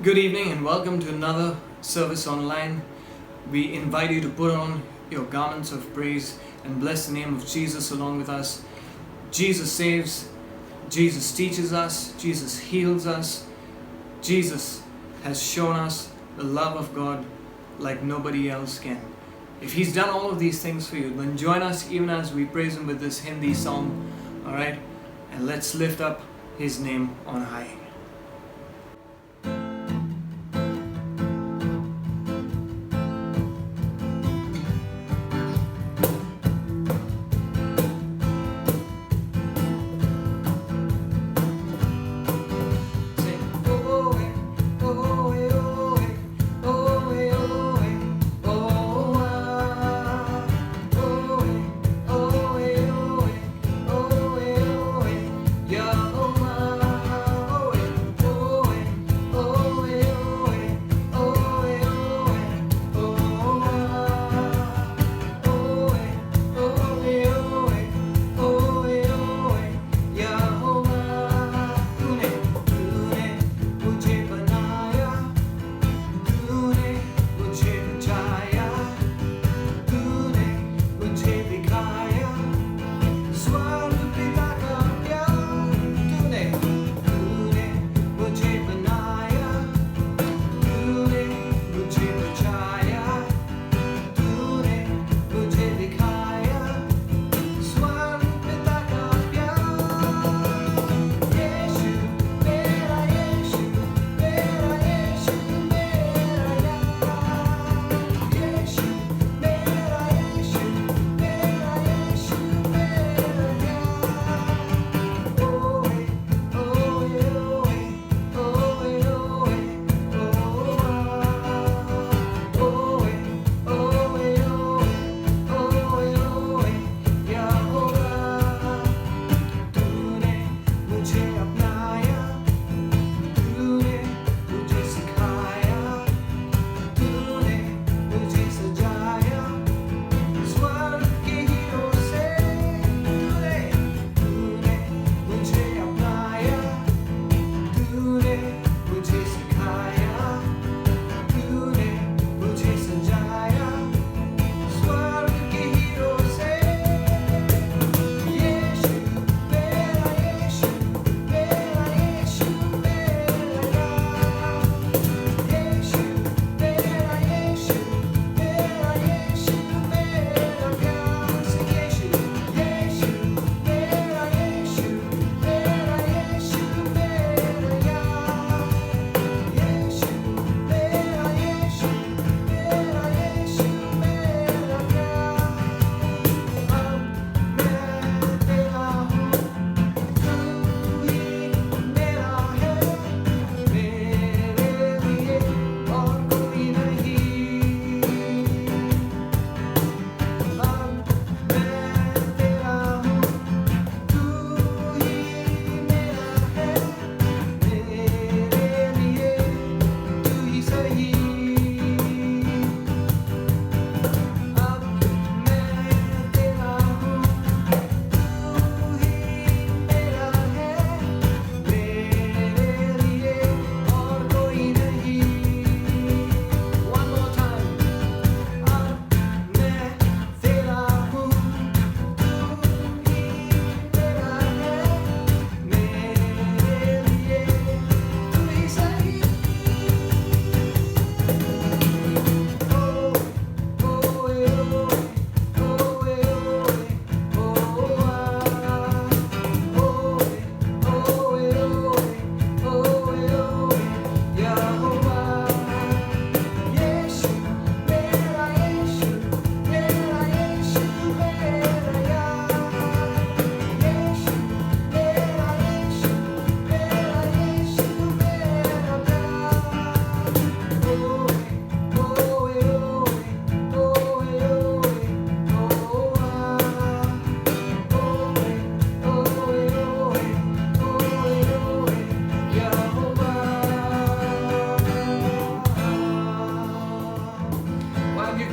Good evening and welcome to another service online. We invite you to put on your garments of praise and bless the name of Jesus along with us. Jesus saves, Jesus teaches us, Jesus heals us. Jesus has shown us the love of God like nobody else can. If He's done all of these things for you, then join us even as we praise Him with this Hindi song. Alright? And let's lift up His name on high.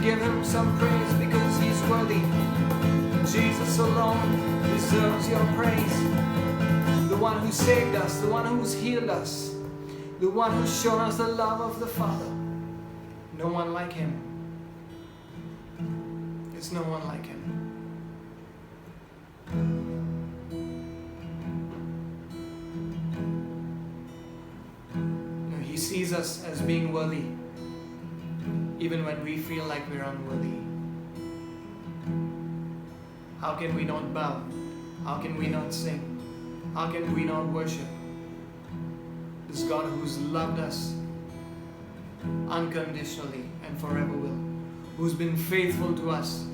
Give Him some praise because He's worthy. Jesus alone deserves your praise. The one who saved us, the one who's healed us, the one who's shown us the love of the Father. No one like Him. There's no one like Him. He sees us as being worthy, even when we feel like we're unworthy. How can we not bow? How can we not sing? How can we not worship this God who's loved us unconditionally and forever will, who's been faithful to us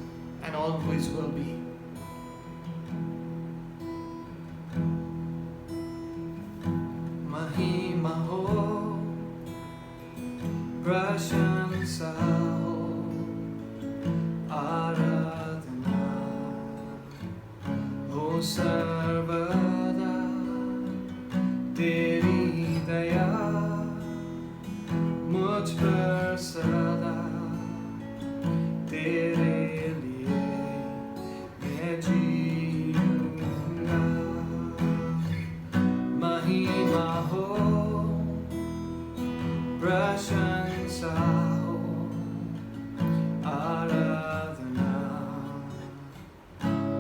and always will be? Mahimaho, Prashansa ho, Aradhana, ho Sarvada, Teri Daya, Mujh par sada, Tere liye main jeeunga. Mahima ho, Prashansa ho, Aradhana,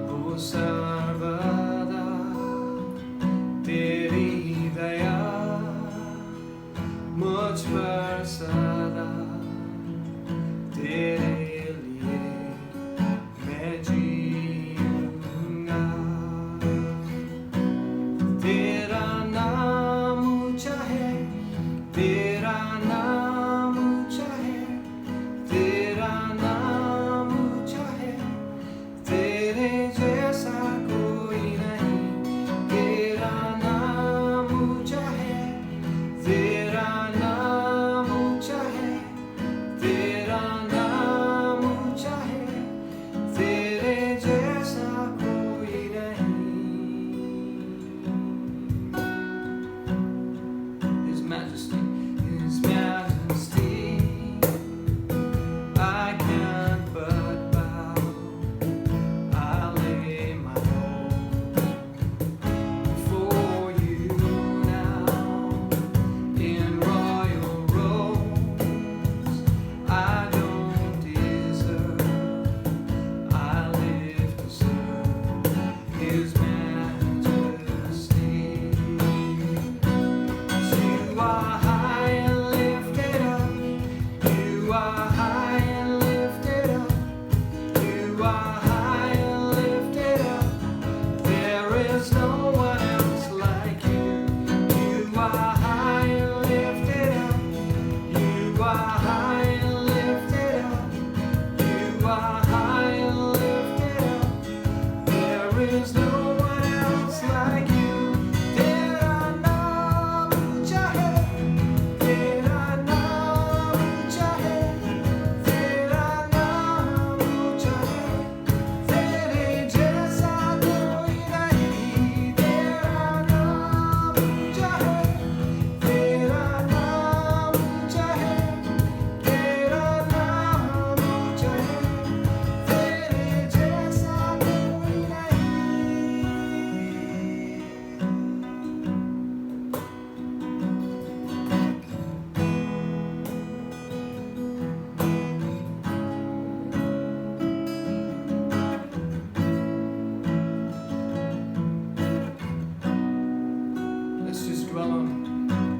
ho Sarvada, Teri Daya, Mujh par sada, Tere liye main jeeunga. Tera naam ऊंचा है, तेरा नाम ऊंचा है, तेरा नाम ऊंचा है, तेरे जैसा कोई नहीं। तेरा नाम ऊंचा है, तेरा नाम ऊंचा है, तेरा नाम ऊंचा है, तेरे जैसा कोई नहीं। His Majesty, His Majesty, I can't but bow. I lay my hope before you now. In royal robes, I don't deserve. I live to serve His Majesty. You are high and lifted up. You are high and lifted up. You are high and lifted up. There is no one else like you. You are high and lifted up. You are high and lifted up. You are high and lifted up. There is no one else like you. Tera naam ऊंचा है, तेरा नाम ऊंचा है, तेरा नाम ऊंचा है, तेरे जैसा कोई नहीं। तेरा नाम ऊंचा है, तेरा नाम ऊंचा है, तेरा नाम ऊंचा है, तेरे जैसा कोई नहीं। Let's just dwell on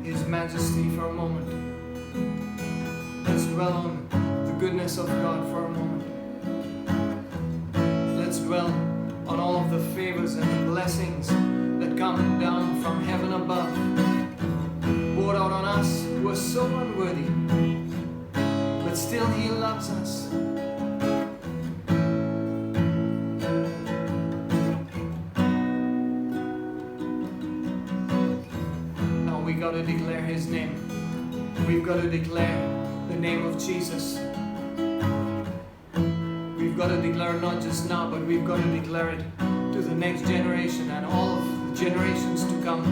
His Majesty for a moment. Let's dwell on the goodness of God for a moment. Let's dwell on all of the favors and the blessings that come down from heaven above, poured out on us who are so unworthy, but still He loves us. Now we got to declare His name. We've got to declare the name of Jesus. We've got to declare it not just now, but we've got to declare it to the next generation and all of the generations to come.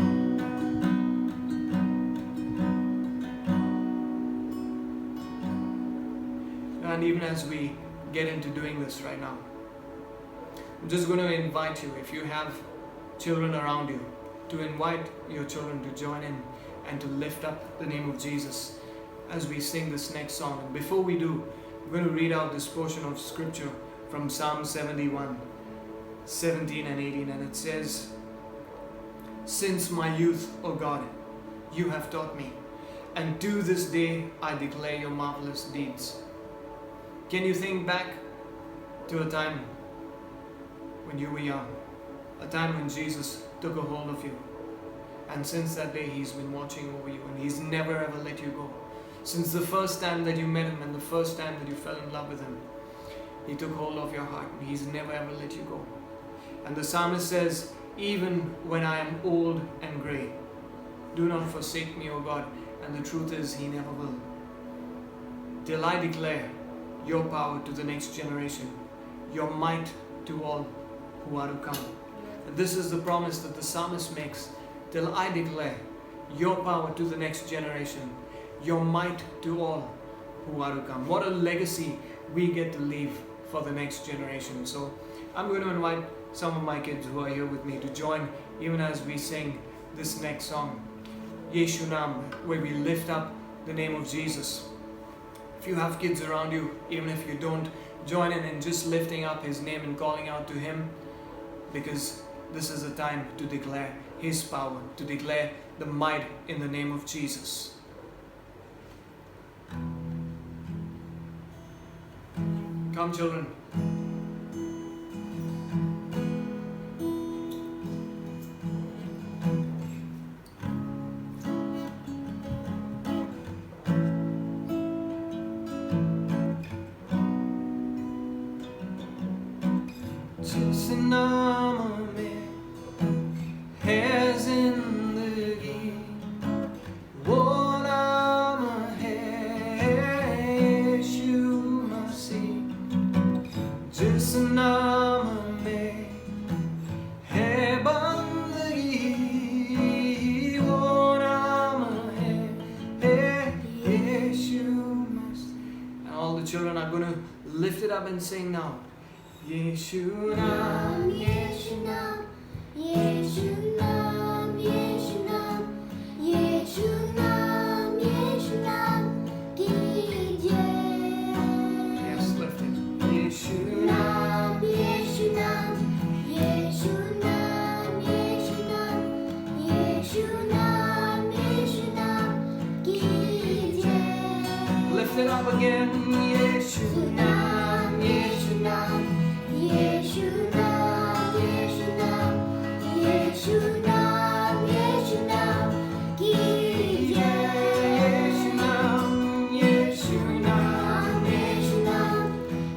And even as we get into doing this right now, I'm just going to invite you, if you have children around you, to invite your children to join in and to lift up the name of Jesus as we sing this next song. And before we do, we're going to read out this portion of scripture from Psalm 71, 17 and 18, and it says, "Since my youth, O God, you have taught me, and to this day I declare your marvelous deeds." Can you think back to a time when you were young, a time when Jesus took a hold of you, and since that day He's been watching over you and He's never ever let you go? Since the first time that you met Him and the first time that you fell in love with Him, He took hold of your heart and He's never ever let you go. And the psalmist says, "Even when I am old and grey, do not forsake me, O God." And the truth is, He never will. "Till I declare your power to the next generation, your might to all who are to come." And this is the promise that the psalmist makes. Till I declare your power to the next generation, your might to all who are to come. What a legacy we get to leave for the next generation. So I'm going to invite some of my kids who are here with me to join even as we sing this next song, Yeshu Nam, where we lift up the name of Jesus. If you have kids around you, even if you don't, join in just lifting up His name and calling out to Him, because this is a time to declare His power, to declare the might in the name of Jesus. Come, children. जिस नाम में है जिंदगी, वो नाम है यीशु मसीह। जिस नाम में है बंदगी, वो नाम है यीशु मसीह. And all the children are going to lift it up and sing now. Yeshu Nam, Yeshu Nam, Yeshu Nam, Yeshu Nam, Yeshu Nam, Yeshu Nam, ki jai. Yes, lift it. Yeshu Nam, Yeshu Nam, Yeshu Nam, Yeshu Nam, Yeshu Nam, Yeshu Nam, ki jai. Lift it up again. Yeshu Nam, Yeshu Nam, Yeshu Nam, Yeshu Nam, Yeshu Nam, Yeshu Nam, ki jai. Yeshu Nam, Yeshu Nam, Yeshu Nam,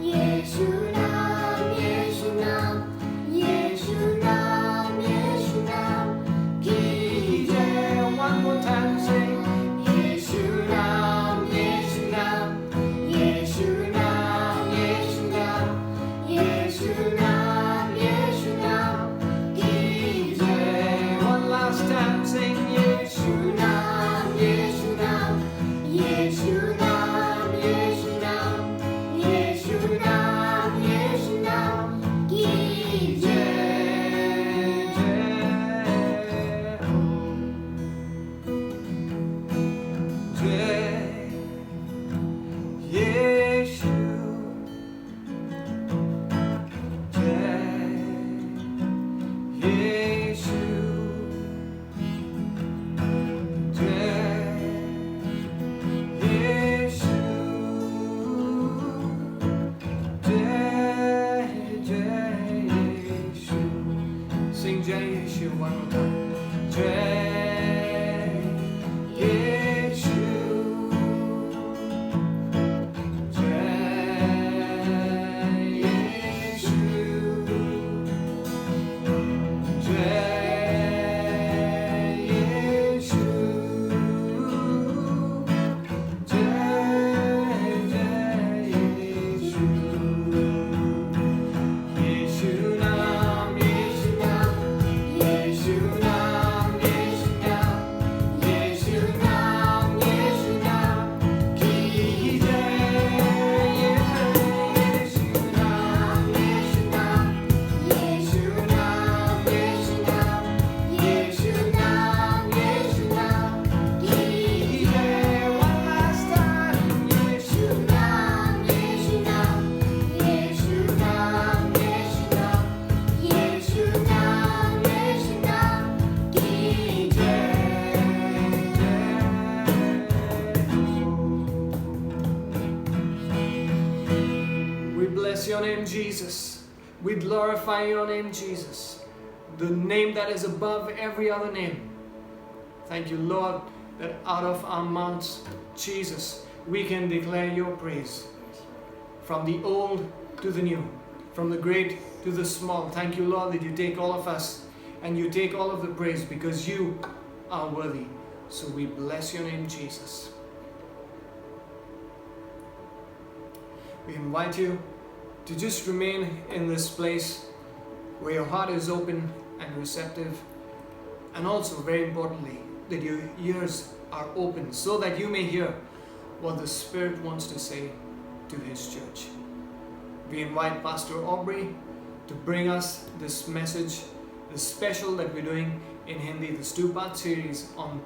Yeshu Nam, Yeshu Nam, Yeshu Nam, Yeshu Nam, ki jai. One more time, sing. Yeshu Nam, Yeshu Nam, Yeshu Nam, Yeshu Nam, Yeshu Nam, Yeshu Nam, ki jai. your name, Jesus. We glorify your name, Jesus, the name that is above every other name. Thank you, Lord, that out of our mouths, Jesus, we can declare your praise. From the old to the new, from the great to the small. Thank you, Lord, that you take all of us and you take all of the praise because you are worthy. So we bless your name, Jesus. We invite you to just remain in this place where your heart is open and receptive, and also, very importantly, that your ears are open so that you may hear what the Spirit wants to say to His church. We invite Pastor Aubrey to bring us this message, the special that we're doing in Hindi, this 2-part series on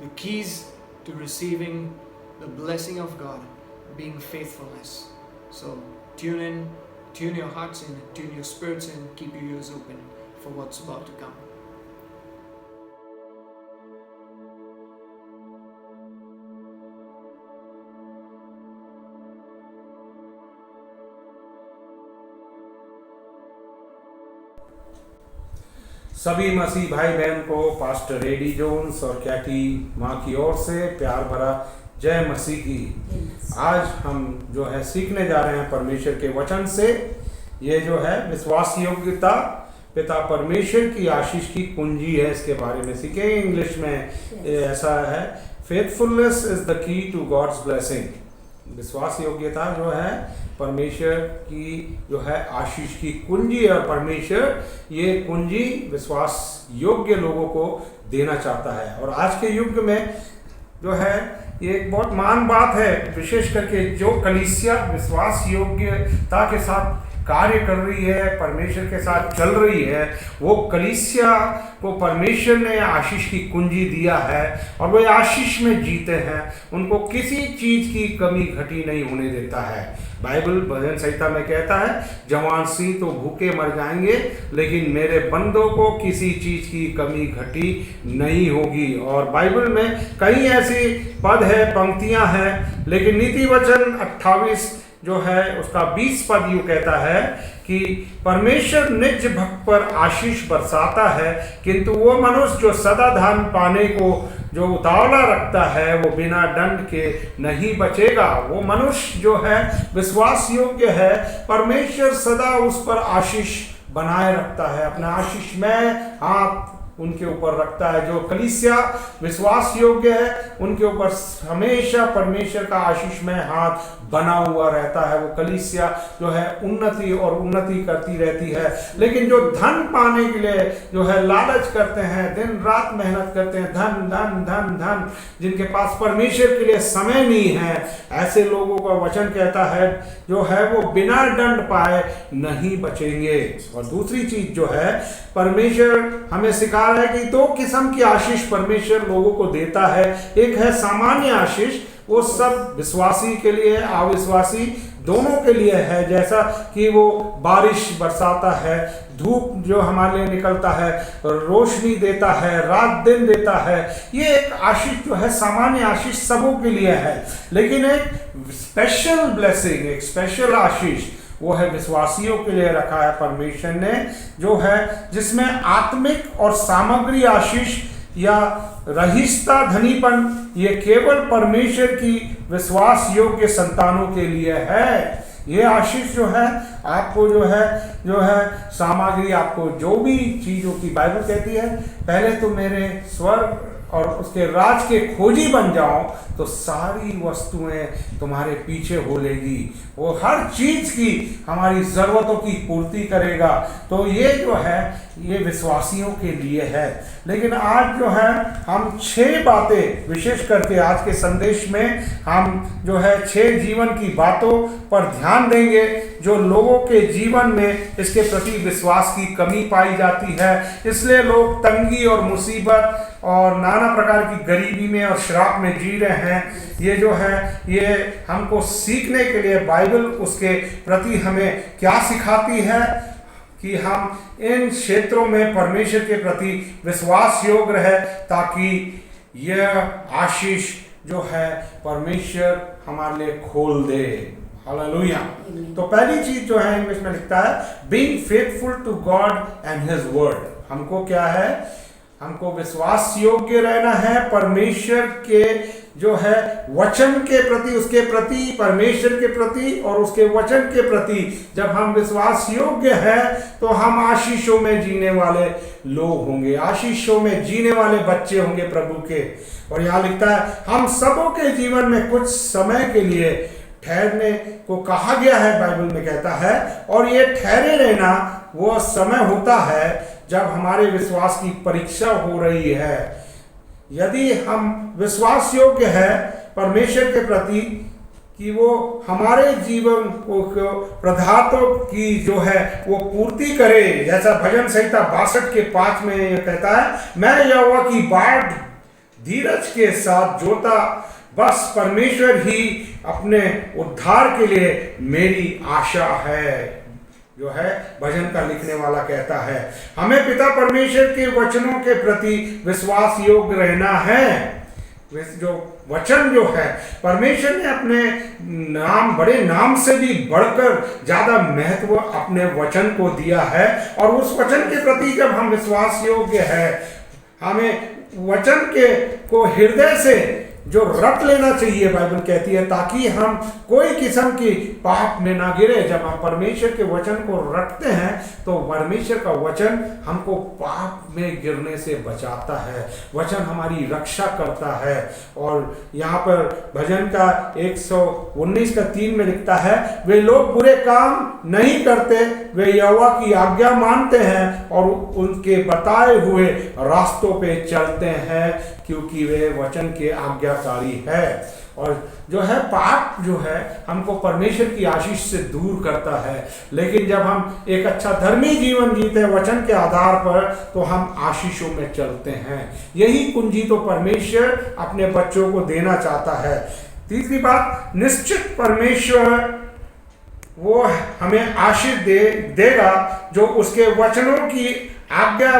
the keys to receiving the blessing of God, being faithfulness. So tune in, tune your hearts in, tune your spirits in, keep your ears open for what's about to come. सभी मसीह भाई बहन को pastor AD Jones और Katie माँ की ओर से प्यार भरा जय मसीह की। आज हम जो है सीखने जा रहे हैं परमेश्वर के वचन से। ये जो है विश्वास योग्यता पिता परमेश्वर की आशीष की कुंजी है, इसके बारे में सीखेंगे। इंग्लिश में ऐसा है, faithfulness is the key to God's blessing. विश्वास योग्यता जो है परमेश्वर की जो है आशीष की कुंजी है, और परमेश्वर ये कुंजी विश्वास योग्य लोगों को देना चाहता है। और आज के युग में जो है ये एक बहुत महान बात है, विशेष करके जो कलीसिया विश्वास योग्यता के साथ कार्य कर रही है, परमेश्वर के साथ चल रही है, वो कलीसिया को परमेश्वर ने आशीष की कुंजी दिया है और वो आशीष में जीते हैं। उनको किसी चीज़ की कमी घटी नहीं होने देता है। बाइबल भजन संहिता में कहता है, जवान सी तो भूखे मर जाएंगे, लेकिन मेरे बंदों को किसी चीज़ की कमी घटी नहीं होगी। और बाइबल में कई ऐसी पद है, पंक्तियां हैं, लेकिन नीति वचन 28 जो है उसका 20 पद यूँ कहता है कि परमेश्वर निज भक्त पर आशीष बरसाता है, किंतु वो मनुष्य जो सदा धन पाने को जो उतावला रखता है वो बिना दंड के नहीं बचेगा। वो मनुष्य जो है विश्वास योग्य है, परमेश्वर सदा उस पर आशीष बनाए रखता है, अपना आशीष में हाथ उनके ऊपर रखता है। जो कलीसिया विश्वास योग्य है उनके ऊपर हमेशा परमेश्वर का आशीष में हाथ बना हुआ रहता है। वो कलीसिया जो है उन्नति और उन्नति करती रहती है। लेकिन जो धन पाने के लिए जो है लालच करते हैं, दिन रात मेहनत करते हैं, धन धन धन धन, जिनके पास परमेश्वर के लिए समय नहीं है, ऐसे लोगों का वचन कहता है जो है वो बिना दंड पाए नहीं बचेंगे। और दूसरी चीज जो है परमेश्वर हमें सिखा रहा है कि 2 किस्म की आशीष परमेश्वर लोगों को देता है। एक है सामान्य आशीष, वो सब विश्वासी के लिए, अविश्वासी दोनों के लिए है। जैसा कि वो बारिश बरसाता है, धूप जो हमारे लिए निकलता है, रोशनी देता है, रात दिन देता है, ये एक आशीष जो है सामान्य आशीष सबों के लिए है। लेकिन एक स्पेशल ब्लेसिंग, एक स्पेशल आशीष वो है विश्वासियों के लिए रखा है परमेश्वर ने, जो है जिसमें आत्मिक और सामग्री आशीष या रहिस्ता धनीपन ये केवल परमेश्वर की विश्वास योग्य संतानों के लिए है। ये आशीष जो है आपको जो है सामग्री, आपको जो भी चीज़ों की बाइबल कहती है, पहले तो मेरे स्वर्ग और उसके राज के खोजी बन जाओ तो सारी वस्तुएं तुम्हारे पीछे हो लेगी। वो हर चीज की हमारी जरूरतों की पूर्ति करेगा। तो ये जो है ये विश्वासियों के लिए है। लेकिन आज जो है हम 6 बातें, विशेष करके आज के संदेश में हम जो है 6 जीवन की बातों पर ध्यान देंगे जो लोगों के जीवन में इसके प्रति विश्वास की कमी पाई जाती है। इसलिए लोग तंगी और मुसीबत और नाना प्रकार की गरीबी में और श्राप में जी रहे हैं। ये जो है ये हमको सीखने के लिए बाइबल उसके प्रति हमें क्या सिखाती है कि हम इन क्षेत्रों में परमेश्वर के प्रति विश्वास योग्य रहे, ताकि यह आशीष जो है परमेश्वर हमारे लिए खोल दे। हालेलुया। तो पहली चीज जो है इंग्लिश में लिखता है being faithful to God and his word. हमको क्या है, हमको विश्वास योग्य रहना है परमेश्वर के जो है वचन के प्रति, उसके प्रति, परमेश्वर के प्रति और उसके वचन के प्रति। जब हम विश्वास योग्य हैं तो हम आशीषों में जीने वाले लोग होंगे, आशीषों में जीने वाले बच्चे होंगे प्रभु के। और यहाँ लिखता है हम सबों के जीवन में कुछ समय के लिए ठहरने को कहा गया है, बाइबल में कहता है। और ये ठहरे रहना वो समय होता है जब हमारे विश्वास की परीक्षा हो रही है। यदि हम विश्वास योग्य है परमेश्वर के प्रति कि वो हमारे जीवन को पदार्थों की जो है वो पूर्ति करे, जैसा भजन संहिता 62 के 5 में ये कहता है, मैं यहोवा की बाट धीरज के साथ जोता, बस परमेश्वर ही अपने उद्धार के लिए मेरी आशा है। जो है भजन का लिखने वाला कहता है हमें पिता परमेश्वर के वचनों के प्रति विश्वास योग्य रहना है। जो वचन जो है परमेश्वर ने अपने नाम, बड़े नाम से भी बढ़कर ज्यादा महत्व अपने वचन को दिया है। और उस वचन के प्रति जब हम विश्वास योग्य है, हमें वचन के को हृदय से जो रट लेना चाहिए, बाइबल कहती है, ताकि हम कोई किस्म की पाप में ना गिरे। जब हम परमेश्वर के वचन को रटते हैं तो परमेश्वर का वचन हमको पाप में गिरने से बचाता है, वचन हमारी रक्षा करता है। और यहाँ पर भजन का 119 का 3 में लिखता है, वे लोग बुरे काम नहीं करते, वे यहोवा की आज्ञा मानते हैं और उनके बताए हुए रास्तों पे चलते हैं, क्योंकि वे वचन के आज्ञाकारी है। और जो है पाप जो है हमको परमेश्वर की आशीष से दूर करता है। लेकिन जब हम एक अच्छा धर्मी जीवन जीते हैं वचन के आधार पर, तो हम आशीषों में चलते हैं। यही कुंजी तो परमेश्वर अपने बच्चों को देना चाहता है। तीसरी बात, निश्चित परमेश्वर वो हमें आशीष देगा जो उसके वचनों की आज्ञा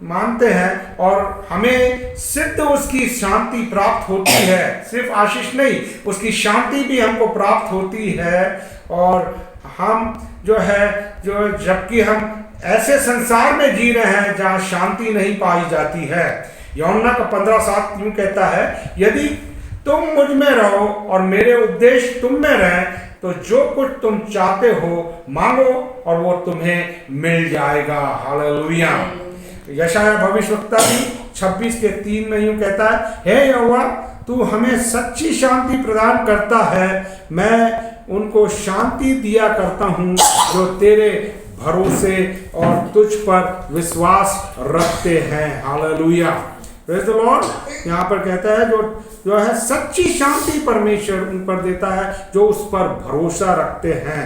मानते हैं, और हमें सिद्ध उसकी शांति प्राप्त होती है। सिर्फ आशीष नहीं, उसकी शांति भी हमको प्राप्त होती है। और हम जो है जबकि हम ऐसे संसार में जी रहे हैं जहाँ शांति नहीं पाई जाती है। यूहन्ना का 15:7 यूं कहता है, यदि तुम मुझ में रहो और मेरे उपदेश तुम में रहे तो जो कुछ तुम चाहते हो मांगो और वो तुम्हें मिल जाएगा। हालेलुया। यशायाह भविष्यवक्ता भी 26 के 3 में यूं कहता है, हे यहोवा तू हमें सच्ची शांति प्रदान करता है, मैं उनको शांति दिया करता हूँ जो तेरे भरोसे और तुझ पर विश्वास रखते हैं। Hallelujah, praise the Lord. यहाँ पर कहता है जो है सच्ची शांति परमेश्वर उन पर देता है जो उस पर भरोसा रखते हैं।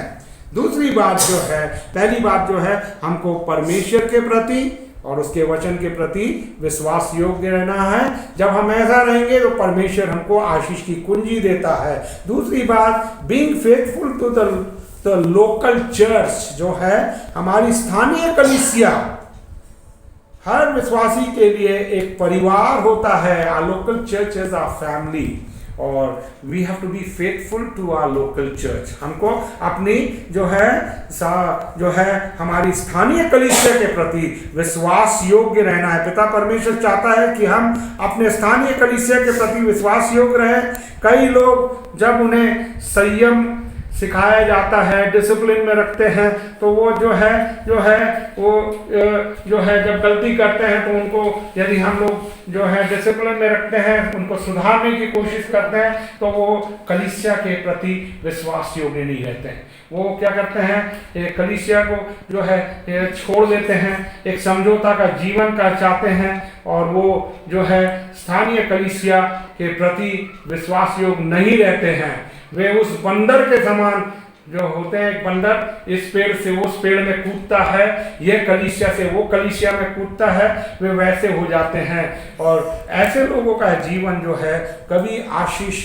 दूसरी बात जो है, पहली बात जो है, हमको परमेश्वर के प्रति और उसके वचन के प्रति विश्वास योग्य रहना है। जब हम ऐसा रहेंगे तो परमेश्वर हमको आशीष की कुंजी देता है। दूसरी बात, being faithful to the local church, जो है हमारी स्थानीय कलीसिया। हर विश्वासी के लिए एक परिवार होता है। Our local church is our family और we have to be faithful to our local church. हमको अपनी जो है हमारी स्थानीय कलीसिया के प्रति विश्वास योग्य रहना है। पिता परमेश्वर चाहता है कि हम अपने स्थानीय कलीसिया के प्रति विश्वास योग्य रहें। कई लोग जब उन्हें संयम सिखाया जाता है, डिसिप्लिन में रखते हैं, तो वो जो है जब गलती करते हैं तो उनको, यदि हम लोग जो है डिसिप्लिन में रखते हैं, उनको सुधारने की कोशिश करते हैं, तो वो कलीसिया के प्रति विश्वास योग्य नहीं रहते हैं। वो क्या करते हैं, कलीसिया को जो है छोड़ देते हैं, एक समझौता का जीवन का चाहते हैं, और वो जो है स्थानीय कलीसिया के प्रति विश्वास योग्य नहीं रहते हैं। वे उस बंदर के समान जो होते हैं, एक बंदर इस पेड़ से उस पेड़ में कूदता है, ये कलीसिया से वो कलीसिया में कूदता है, वे वैसे हो जाते हैं। और ऐसे लोगों का जीवन जो है कभी आशीष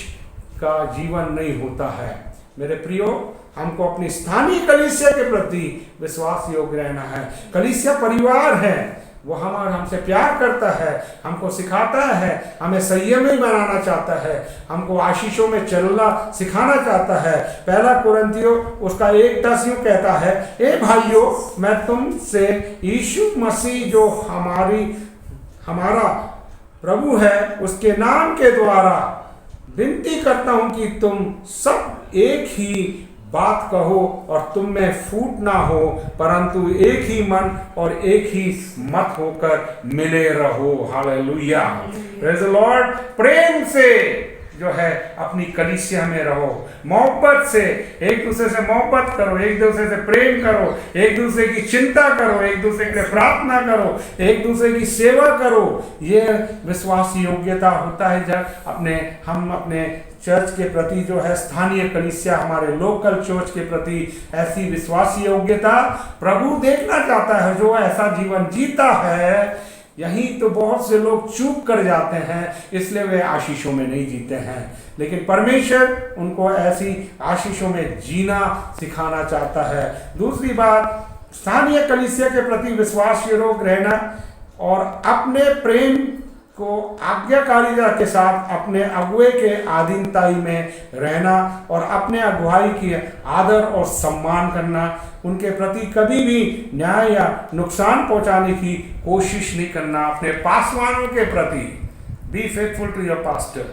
का जीवन नहीं होता है। मेरे प्रियो, हमको अपनी स्थानीय कलीसिया के प्रति विश्वास योग्य रहना है। कलीसिया परिवार है, वो हमसे प्यार करता है, हमको सिखाता है, हमें संयमी बनाना चाहता है, हमको आशीषों में चलना सिखाना चाहता है। पहला कुरिन्थियों उसका 1:10 यूं कहता है, ए भाइयों, मैं तुमसे यीशु मसीह जो हमारा प्रभु है उसके नाम के द्वारा विनती करता हूं कि तुम सब एक ही बात कहो और तुम में फूट ना हो, परंतु एक ही मन और एक ही मत होकर मिले रहो। Hallelujah, praise the Lord. प्रेम से जो है अपनी कलीसिया में रहो, मोहब्बत से एक दूसरे से मोहब्बत करो, एक दूसरे से प्रेम करो, एक दूसरे की चिंता करो, एक दूसरे के लिए प्रार्थना करो, एक दूसरे की सेवा करो। ये विश्वास योग्यता होता है जब हम अपने चर्च के प्रति जो है, स्थानीय कलीसिया हमारे लोकल चर्च के प्रति ऐसी विश्वासी योग्यता प्रभु देखना चाहता है। जो ऐसा जीवन जीता है, यही तो बहुत से लोग चूक कर जाते हैं, इसलिए वे आशीषों में नहीं जीते हैं। लेकिन परमेश्वर उनको ऐसी आशीषों में जीना सिखाना चाहता है। दूसरी बात, स्थानीय कलीसिया के प्रति विश्वास योग्य रहना और अपने प्रेम को आज्ञाकारिता के साथ अपने अगुए के अधीनताई में रहना और अपने अगुवाई की आदर और सम्मान करना, उनके प्रति कभी भी न्याय या नुकसान पहुंचाने की कोशिश नहीं करना। अपने पासवानों के प्रति be faithful to your pastor,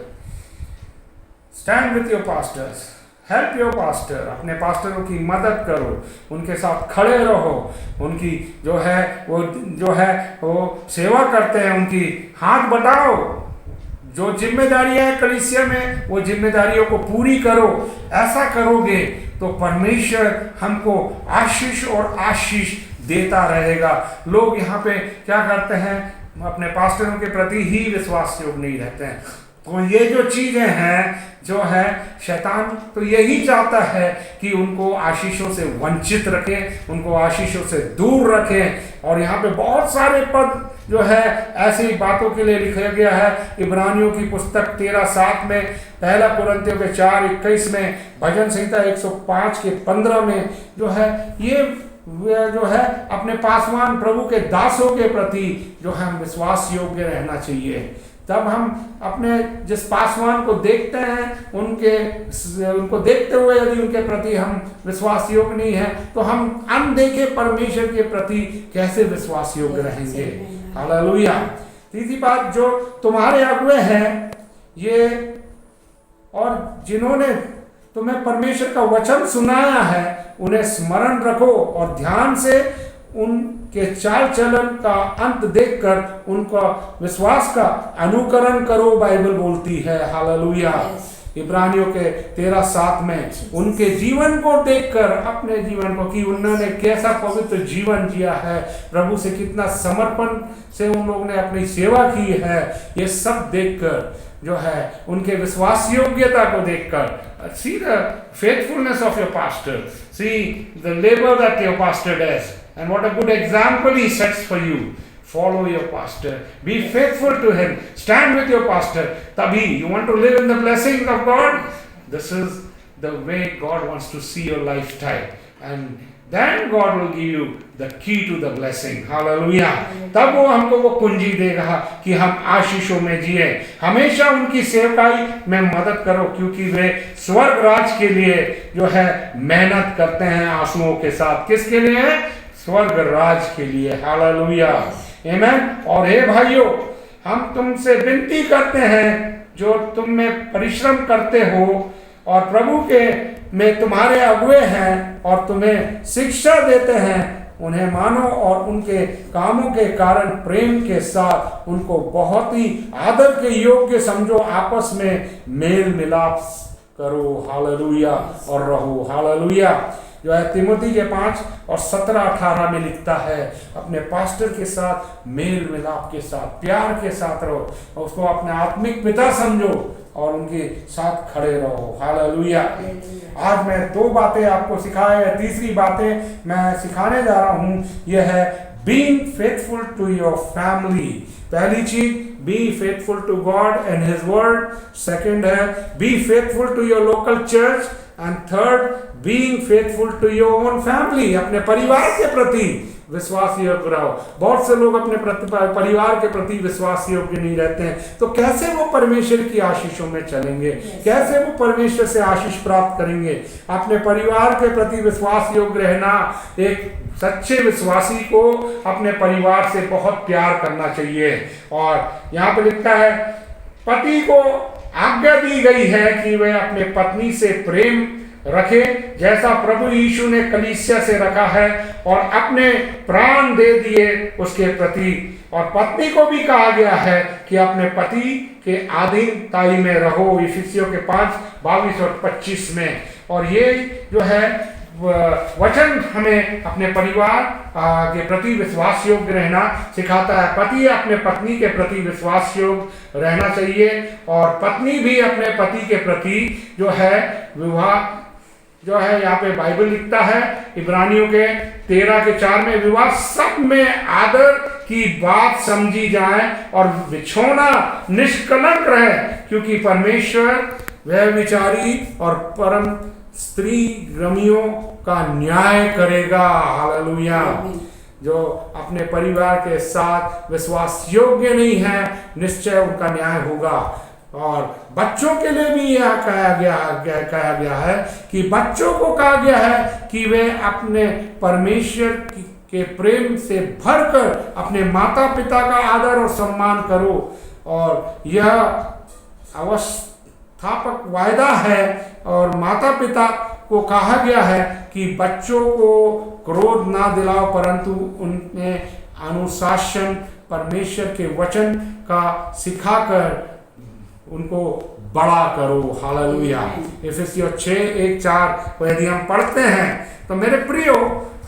stand with your pastors, help your pastor. अपने पास्टरों की मदद करो, उनके साथ खड़े रहो, उनकी जो है वो सेवा करते हैं उनकी हाथ बटाओ। जो जिम्मेदारियां हैं कलीसिया में, वो जिम्मेदारियों को पूरी करो। ऐसा करोगे तो परमेश्वर हमको आशीष और आशीष देता रहेगा। लोग यहाँ पे क्या करते हैं, अपने पास्टरों के प्रति ही विश्वास योग्य नहीं रहते हैं। तो ये जो चीजें हैं जो है, शैतान तो यही चाहता है कि उनको आशीषों से वंचित रखें, उनको आशीषों से दूर रखें। और यहाँ पे बहुत सारे पद जो है ऐसी बातों के लिए लिखा गया है। इब्रानियों की पुस्तक 13:7 में, पहला कुरिन्थियों के 4:21 में, भजन संहिता 105 के 15 में जो है, ये जो है अपने पासवान प्रभु के दासों के प्रति जो है हम विश्वास योग्य रहना चाहिए। तब हम अपने जिस पासवान को देखते हैं, उनको देखते हुए यदि उनके प्रति हम विश्वास योग्य नहीं है, तो हम अनदेखे परमेश्वर के प्रति कैसे विश्वास योग्य रहेंगे। हालेलुया। तीसरी बात, जो तुम्हारे अगुए हैं ये और जिन्होंने तुम्हें परमेश्वर का वचन सुनाया है, उन्हें स्मरण रखो और ध्यान से उनके चाल चलन का अंत देखकर उनका विश्वास का अनुकरण करो, बाइबल बोलती है। हालेलुया। इब्रानियों के 13:7 में उनके जीवन को देखकर, अपने जीवन को, कि उन्होंने कैसा पवित्र जीवन जिया है, प्रभु से कितना समर्पण से उन लोगों ने अपनी सेवा की है, ये सब देखकर जो है उनके विश्वास योग्यता को देखकर, see the faithfulness of your pastor, see the labor that your pastor does, and what a good example he sets for you. Follow your pastor, be faithful to him, stand with your pastor. Tabhi, you want to live in the blessings of God? This is the way God wants to see your lifestyle, and then God will give you the key to the blessing. Hallelujah. तब वो हमको वो कुंजी देगा कि हम आशीषों में जिए। हमेशा उनकी सेवकाई में मदद करो, क्योंकि वे स्वर्ग राज के लिए जो है मेहनत करते हैं आंसुओं के साथ। किसके लिए? स्वर्ग राज के लिए। हालेलुया, आमीन। और हे भाइयों, हम तुमसे विनती करते हैं जो तुम में परिश्रम करते हो और प्रभु के में तुम्हारे अगुए हैं और तुम्हें शिक्षा देते हैं, उन्हें मानो और उनके कामों के कारण प्रेम के साथ उनको बहुत ही आदर के योग्य समझो, आपस में मेल मिलाप करो। हालेलुया। और रहो। हालेलुया। जो है तिमोथी के 5:17-18 में लिखता है, अपने पास्टर के साथ मेल मिलाप के साथ, प्यार के साथ रहो, उसको अपने आत्मिक पिता समझो और उनके साथ खड़े रहो। हालेलुया। आज मैं 2 बातें आपको सिखाए, तीसरी बातें मैं सिखाने जा रहा हूँ, यह है being faithful to your family. पहली चीज, be faithful to God and his word. Second है be faithful to your local church, and third being faithful to your own family. अपने परिवार के प्रति विश्वास योग्य रहो। बहुत से लोग अपने परिवार के प्रति विश्वास योग्य नहीं रहते हैं, तो कैसे वो परमेश्वर की आशीषों में चलेंगे, कैसे वो परमेश्वर से आशीष प्राप्त करेंगे। अपने परिवार के प्रति विश्वास योग्य रहना, एक सच्चे विश्वासी को अपने परिवार से बहुत प्यार करना चाहिए। और यहाँ पे लिखता है पति को आज्ञा दी गई है कि वह अपने पत्नी से प्रेम रखे जैसा प्रभु यीशु ने कलीसिया से रखा है और अपने प्राण दे दिए उसके प्रति। और पत्नी को भी कहा गया है कि अपने पति के अधीनताई में रहो, इफिसियों के 5:22 और 25 में। और ये जो है वचन हमें अपने परिवार के प्रति विश्वास योग्य रहना सिखाता है। पति अपने पत्नी के प्रति विश्वास योग्य रहना चाहिए और पत्नी भी अपने पति के प्रति जो है विवाह जो है, यहाँ पे बाइबल लिखता है इब्रानियों के 13:4 में, विवाह सब में आदर की बात समझी जाए और बिछोना निष्कलंक रहे, क्योंकि परमेश्वर वह विचारी और परम स्त्री ग्रमियों का न्याय करेगा। हालेलुया। जो अपने परिवार के साथ विश्वास योग्य नहीं है, निश्चय उनका न्याय होगा। और बच्चों के लिए भी यह कहा गया है कि बच्चों को कहा गया है कि वे अपने परमेश्वर के प्रेम से भरकर अपने माता पिता का आदर और सम्मान करो। और यह अवस्थापक वायदा है और माता पिता को कहा गया है कि बच्चों को क्रोध ना दिलाओ, परंतु उनमें अनुशासन परमेश्वर के वचन का सिखाकर उनको बड़ा करो। हालेलुया। इफिसियों 6:1-4 को यदि हम पढ़ते हैं तो मेरे प्रियो,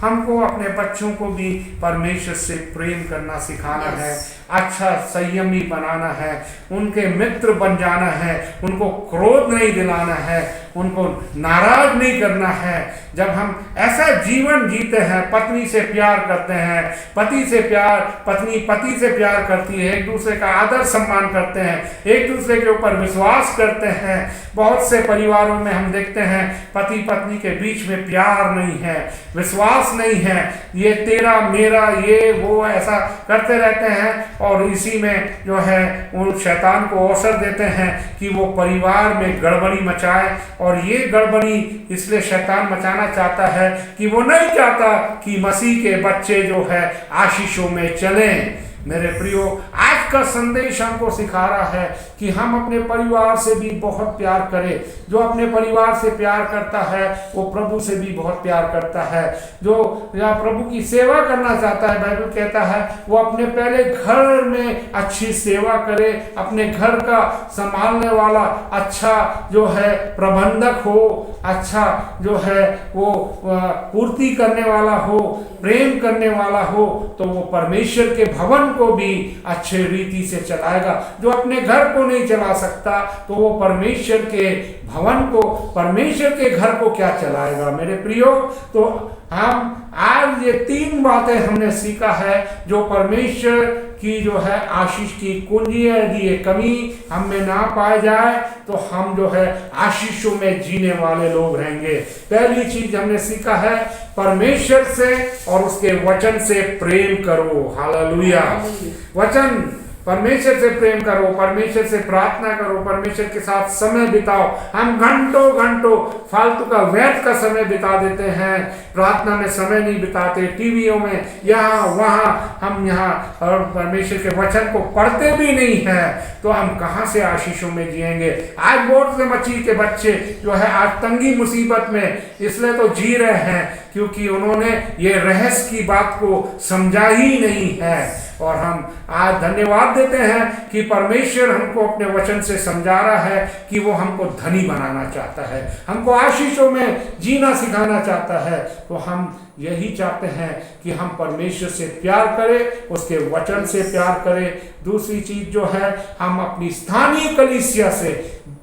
हमको अपने बच्चों को भी परमेश्वर से प्रेम करना सिखाना है, अच्छा संयमी बनाना है, उनके मित्र बन जाना है, उनको क्रोध नहीं दिलाना है, उनको नाराज नहीं करना है। जब हम ऐसा जीवन जीते हैं, पत्नी से प्यार करते हैं, पति से प्यार, पत्नी पति से प्यार करती है, एक दूसरे का आदर सम्मान करते हैं, एक दूसरे के ऊपर विश्वास करते हैं। बहुत से परिवारों में हम देखते हैं पति पत्नी के बीच में प्यार नहीं है, विश्वास नहीं है, ये तेरा मेरा ये वो ऐसा करते रहते हैं और इसी में जो है उन शैतान को अवसर देते हैं कि वो परिवार में गड़बड़ी मचाए। और ये गड़बड़ी इसलिए शैतान मचाना चाहता है कि वो नहीं चाहता कि मसीह के बच्चे जो है आशीषों में चलें। मेरे प्रियो, आज का संदेश हमको सिखा रहा है कि हम अपने परिवार से भी बहुत प्यार करें। जो अपने परिवार से प्यार करता है वो प्रभु से भी बहुत प्यार करता है। जो प्रभु की सेवा करना चाहता है, बाइबल कहता है वो अपने पहले घर में अच्छी सेवा करे, अपने घर का संभालने वाला अच्छा जो है प्रबंधक हो, अच्छा जो है वो पूर्ति करने वाला हो, प्रेम करने वाला हो, तो वो परमेश्वर के भवन को भी अच्छे रीति से चलाएगा। जो अपने घर को नहीं चला सकता तो वो परमेश्वर के भवन को, परमेश्वर के घर को क्या चलाएगा। मेरे प्रियो, तो हम आज ये 3 बातें हमने सीखा है जो परमेश्वर की जो है आशीष की कुंजी है। यदि ये कमी हम में ना पाए जाए तो हम जो है आशीषों में जीने वाले लोग रहेंगे। पहली चीज हमने सीखा है, परमेश्वर से और उसके वचन से प्रेम करो। हालेलुया। वचन, परमेश्वर से प्रेम करो, परमेश्वर से प्रार्थना करो, परमेश्वर के साथ समय बिताओ। हम घंटों घंटों फालतू का व्यर्थ का समय बिता देते हैं, प्रार्थना में समय नहीं बिताते, टीवियों में यहाँ वहाँ, हम यहाँ और परमेश्वर के वचन को पढ़ते भी नहीं हैं, तो हम कहाँ से आशीषों में जिएंगे। आज बहुत से मसीह के बच्चे जो है आज तंगी मुसीबत में इसलिए तो जी रहे हैं क्योंकि उन्होंने ये रहस्य की बात को समझा ही नहीं है। और हम आज धन्यवाद देते हैं कि परमेश्वर हमको अपने वचन से समझा रहा है कि वो हमको धनी बनाना चाहता है, हमको आशीषों में जीना सिखाना चाहता है। तो हम यही चाहते हैं कि हम परमेश्वर से प्यार करें, उसके वचन से प्यार करें। दूसरी चीज जो है, हम अपनी स्थानीय कलीसिया से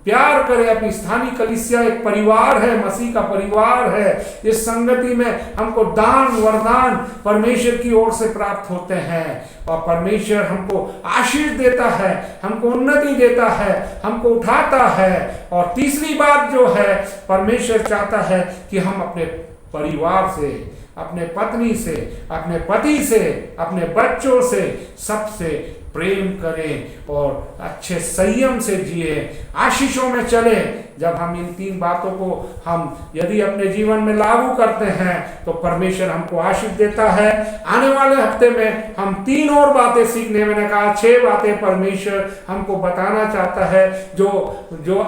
प्यार करें। अपनी स्थानीय कलीसिया एक परिवार है, मसीह का परिवार है। इस संगति में हमको दान वरदान परमेश्वर की ओर से प्राप्त होते हैं और परमेश्वर हमको आशीष देता है, हमको उन्नति देता है, हमको उठाता है। और तीसरी बात जो है, परमेश्वर चाहता है कि हम अपने परिवार से, अपने पत्नी से, अपने पति से, अपने बच्चों से, सबसे प्रेम करें और अच्छे संयम से जिए, आशीषों में चले। जब हम इन 3 बातों को हम यदि अपने जीवन में लागू करते हैं तो परमेश्वर हमको आशीष देता है। आने वाले हफ्ते में हम 3 और बातें सीखने, मैंने कहा 6 बातें परमेश्वर हमको बताना चाहता है जो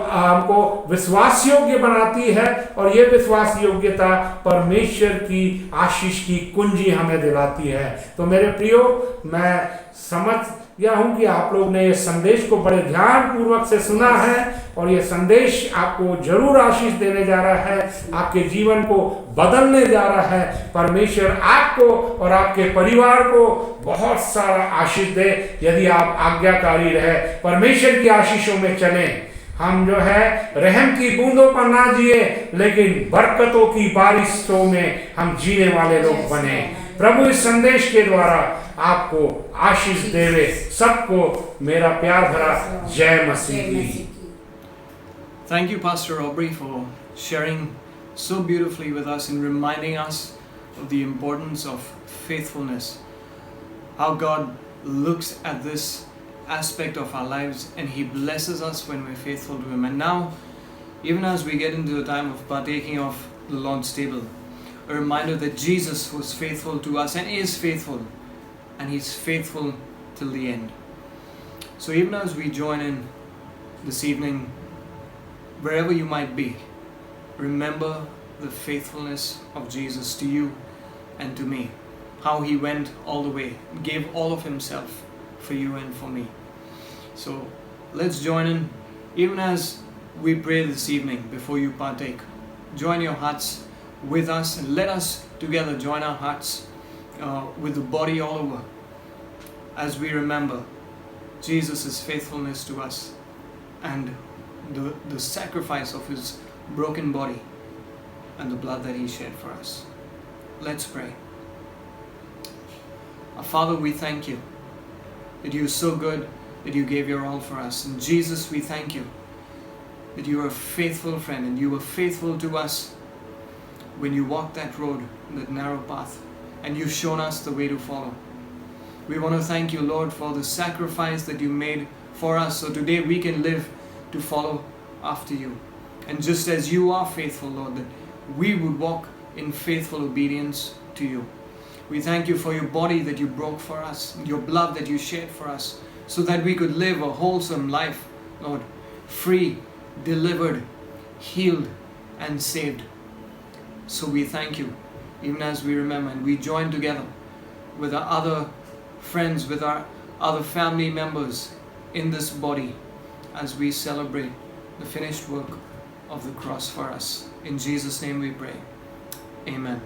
हमको विश्वास योग्य बनाती है, और ये विश्वास योग्यता परमेश्वर की आशीष की कुंजी हमें दिलाती है। तो मेरे प्रियो, मैं समझ गया हूं कि आप लोग ने ये संदेश को बड़े ध्यान पूर्वक से सुना है, और ये संदेश आपको जरूर आशीष देने जा रहा है, आपके जीवन को बदलने जा रहा है। परमेश्वर आपको और आपके परिवार को बहुत सारा आशीष दे यदि आप आज्ञाकारी रहे, परमेश्वर की आशीषों में चलें। हम जो है रहम की बूंदों पर ना जिए, लेकिन बरकतों की बारिशों में हम जीने वाले लोग बने। प्रभु इस संदेश के द्वारा आपको आशीष देवे। सबको मेरा प्यार भरा जय मसीह की। Thank you, Pastor Aubrey, for sharing so beautifully with us and reminding us of the importance of faithfulness. How God looks at this aspect of our lives and He blesses us when we're faithful to Him. And now, even as we get into the time of partaking of the Lord's table, a reminder that Jesus was faithful to us and is faithful, and He's faithful till the end. So even as we join in this evening, wherever you might be, remember the faithfulness of Jesus to you and to me. How He went all the way, gave all of Himself for you and for me. So let's join in, even as we pray this evening before you partake. Join your hearts with us, and let us together join our hearts with the body all over as we remember Jesus' faithfulness to us and the sacrifice of His broken body and the blood that He shed for us. Let's pray. Our Father, we thank You that You are so good, that You gave Your all for us. And Jesus, we thank You that You are a faithful friend, and You were faithful to us when You walked that road, that narrow path, and You've shown us the way to follow. We want to thank You, Lord, for the sacrifice that You made for us, so today we can live to follow after You. And just as You are faithful, Lord, that we would walk in faithful obedience to You. We thank You for Your body that You broke for us, Your blood that You shed for us, so that we could live a wholesome life, Lord, free, delivered, healed, and saved. So we thank You, even as we remember, and we join together with our other friends, with our other family members in this body, as we celebrate the finished work of the cross for us. In Jesus' name we pray. Amen.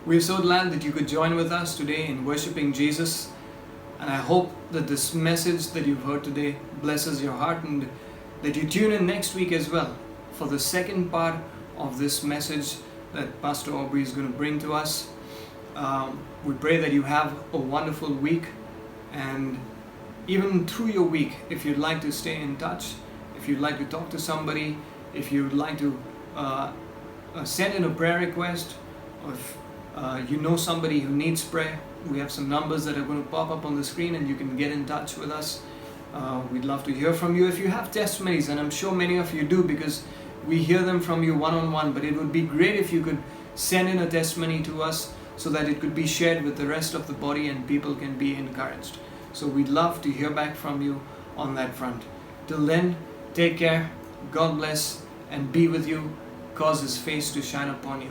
We're so glad that you could join with us today in worshiping Jesus, and I hope that this message that you've heard today blesses your heart, and that you tune in next week as well for the second part of this message that Pastor Aubrey is going to bring to us. We pray that you have a wonderful week, and even through your week, if you'd like to stay in touch, if you'd like to talk to somebody, if you'd like to send in a prayer request, or if you know somebody who needs prayer, we have some numbers that are going to pop up on the screen and you can get in touch with us. We'd love to hear from you. If you have testimonies, and I'm sure many of you do because we hear them from you one-on-one, but it would be great if you could send in a testimony to us so that it could be shared with the rest of the body and people can be encouraged. So we'd love to hear back from you on that front. Till then, take care, God bless, and be with you, cause His face to shine upon you.